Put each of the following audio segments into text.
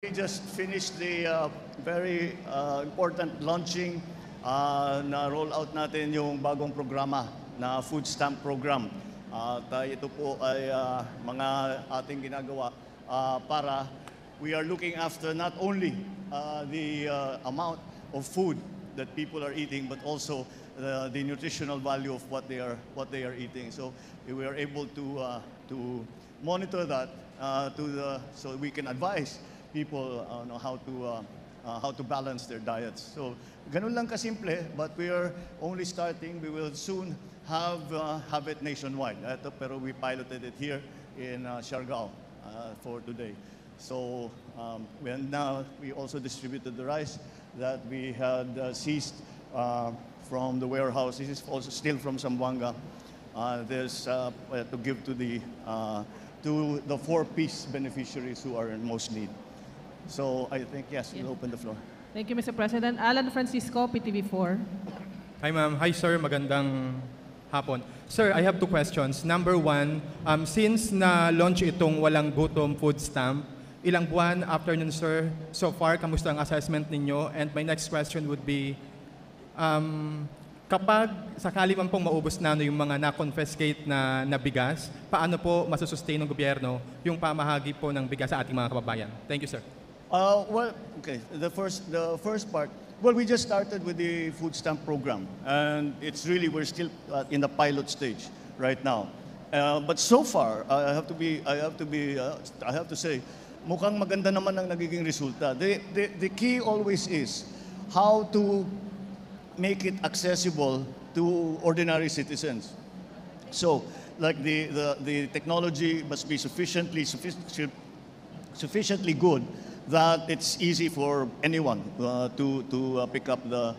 We just finished the very important launching na rollout natin yung bagong programa na food stamp program. At ito po ay mga ating ginagawa para we are looking after not only the amount of food that people are eating, but also the nutritional value of what they are eating. So we are able to monitor that so we can advise people know how to balance their diets. So ganun lang kasimple, but we are only starting. We will soon have it nationwide. Pero we piloted it here in Siargao for today. So we also distributed the rice that we had seized from the warehouse. This is also still from Zamboanga. There's to give to the 4-piece beneficiaries who are in most need. So I think, yes, we'll open the floor. Thank you, Mr. President. Alan Francisco, PTV4. Hi, ma'am. Hi, sir. Magandang hapon. Sir, I have two questions. Number one, since na-launch itong Walang Gutom food stamp, ilang buwan after nun, sir, so far, kamusta ang assessment ninyo? And my next question would be, kapag sakali man pong maubos na yung mga na-confiscate na bigas, paano po masusustain ng gobyerno yung pamahagi po ng bigas sa ating mga kababayan? Thank you, sir. Well, okay. The first part. Well, we just started with the food stamp program, and we're still in the pilot stage right now. But so far, I have to say, mukhang maganda naman ang nagiging resulta. The key always is how to make it accessible to ordinary citizens. So, like the technology must be sufficiently good that it's easy for anyone to pick up the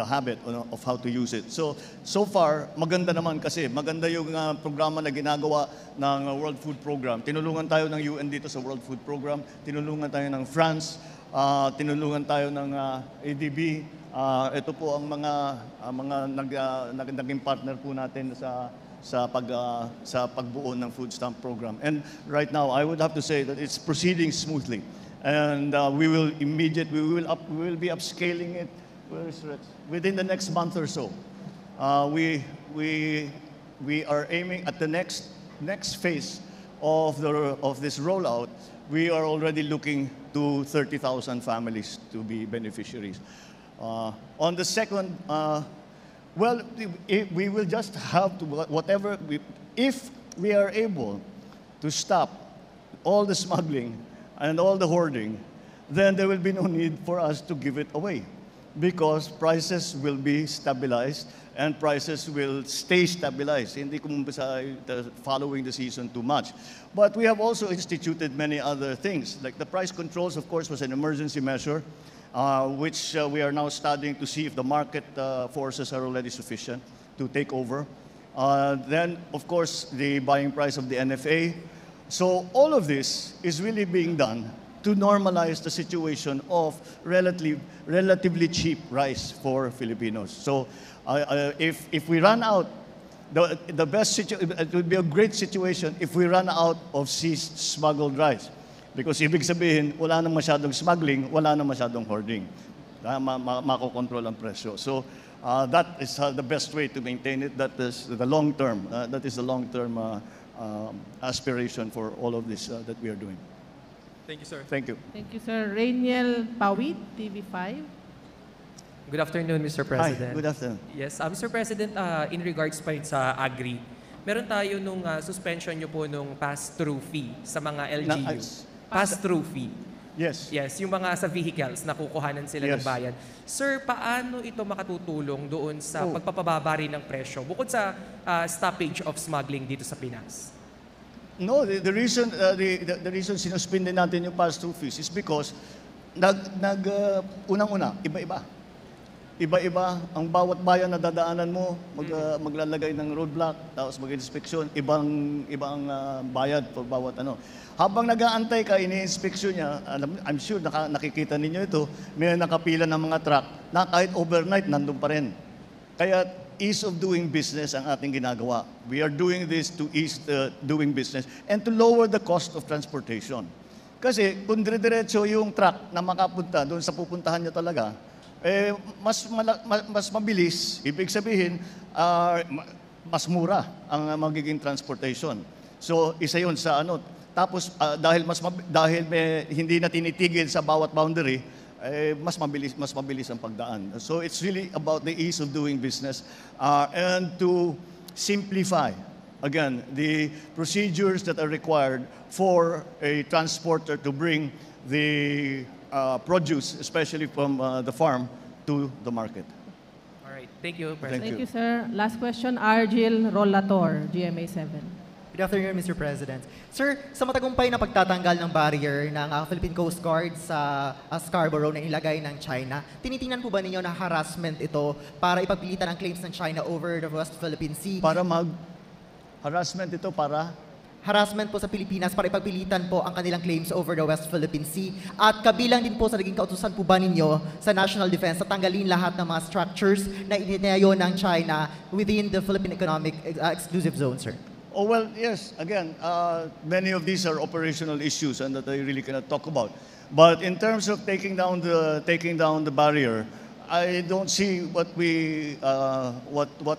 habit of how to use it. So far, maganda naman kasi. Maganda yung programa na ginagawa ng World Food Program. Tinulungan tayo ng UN dito sa World Food Program. Tinulungan tayo ng France. Tinulungan tayo ng ADB. Ito po ang mga naging partner po natin sa pagbuo ng food stamp program. And right now, I would have to say that it's proceeding smoothly. And we will be upscaling it within the next month or so. We are aiming at the next phase of this rollout. We are already looking to 30,000 families to be beneficiaries. On the second, well, we will just have to if we are able to stop all the smuggling and all the hoarding, then there will be no need for us to give it away because prices will be stabilized and prices will stay stabilized. Hindi kumumpisa following the season too much. But we have also instituted many other things. Like the price controls, of course, was an emergency measure, which we are now studying to see if the market forces are already sufficient to take over. Then, of course, the buying price of the NFA. So all of this is really being done to normalize the situation of relatively cheap rice for Filipinos. So if we run out, it would be a great situation if we run out of seized smuggled rice. Because ibig sabihin, wala nang masyadong smuggling, wala nang masyadong hoarding. Makokontrol ang presyo. So that is the best way to maintain it. That is the long-term. Aspiration for all of this that we are doing. Thank you, sir. Thank you. Thank you, sir. Rainiel Pawit, TV5. Good afternoon, Mr. President. Hi, good afternoon. Yes, Mr. President, in regards pa rin sa Agri, meron tayo nung suspension nyo po nung pass-through fee sa mga LGU. Pass-through fee. Yes. Yes, yung mga sa vehicles, nakukuhanan sila ng Yes. bayan. Sir, paano ito makatutulong doon sa pagpapababa rin ng presyo bukod sa stoppage of smuggling dito sa Pinas? No, the reason sinuspindi natin yung pass-through fees is because unang-una, iba-iba. Iba-iba ang bawat bayan na dadaanan mo, maglalagay ng roadblock, tapos mag-inspeksyon, ibang bayad for bawat ano. Habang nag-aantay ka, ini-inspeksyon niya, I'm sure nakikita ninyo ito, may nakapila ng mga truck na kahit overnight nandun pa rin. Kaya ease of doing business ang ating ginagawa. We are doing this to ease doing business and to lower the cost of transportation. Kasi kung dire-diretso yung truck na makapunta doon sa pupuntahan niya talaga, mas mabilis, ibig sabihin, mas mura ang magiging transportation. So, isa yun sa ano. Tapos, dahil hindi na tinitigil sa bawat boundary, mas mabilis ang pagdaan. So, it's really about the ease of doing business and to simplify, again, the procedures that are required for a transporter to bring the produce, especially from the farm, to the market. All right. Thank you, President. Thank you, sir. Last question, Argil Rolator, GMA 7. Good afternoon, Mr. President. Sir, sa matagumpay na pagtatanggal ng barrier ng Philippine Coast Guard sa Scarborough na ilagay ng China, tinitingnan po ba ninyo na harassment ito para ipagpilitan ang claims ng China over the West Philippine Sea? Harassment ito para Harassment po sa Pilipinas para ipagpilitan po ang kanilang claims over the West Philippine Sea. At kabilang din po sa naging kautusan po ba ninyo sa National Defense na tanggalin lahat ng mga structures na itinayo ng China within the Philippine Economic Exclusive Zone, sir? Oh, well, yes. Again, many of these are operational issues and that I really cannot talk about. But in terms of taking down the barrier, I don't see what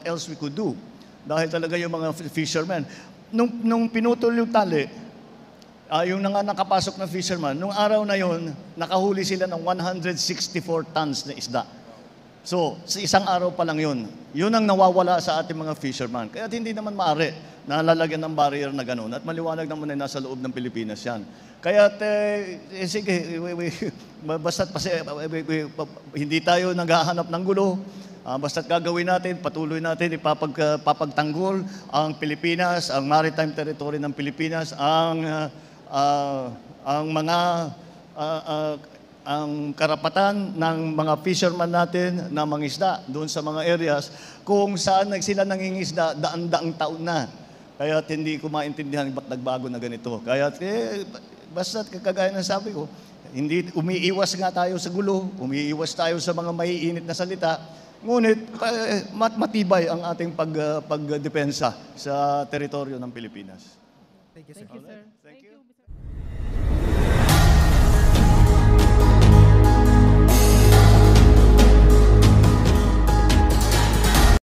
else we could do. Dahil talaga yung mga fishermen. Nung pinutol yung tali, yung nakapasok na fisherman, nung araw na yon, nakahuli sila ng 164 tons na isda. So, sa isang araw pa lang yun. Yun ang nawawala sa ating mga fisherman. Kaya hindi naman maaari na lalagyan ng barrier na gano'n. At maliwanag naman na nasa loob ng Pilipinas yan. Kaya, sige, basta't hindi tayo naghahanap ng gulo. Basta't gagawin natin, patuloy natin, ipapagtanggol ang Pilipinas, ang maritime territory ng Pilipinas, ang karapatan ng mga fisherman natin na mangisda doon sa mga areas kung saan sila nangingisda daan-daang taon na. Kaya hindi ko maintindihan ba't nagbago na ganito. Kaya basta't kagaya ng sabi ko, hindi umiiwas nga tayo sa gulo, umiiwas tayo sa mga maiinit na salita. Ngunit matibay ang ating pagdepensa sa teritoryo ng Pilipinas. Thank you, sir. Thank you, sir. Thank you. Mr.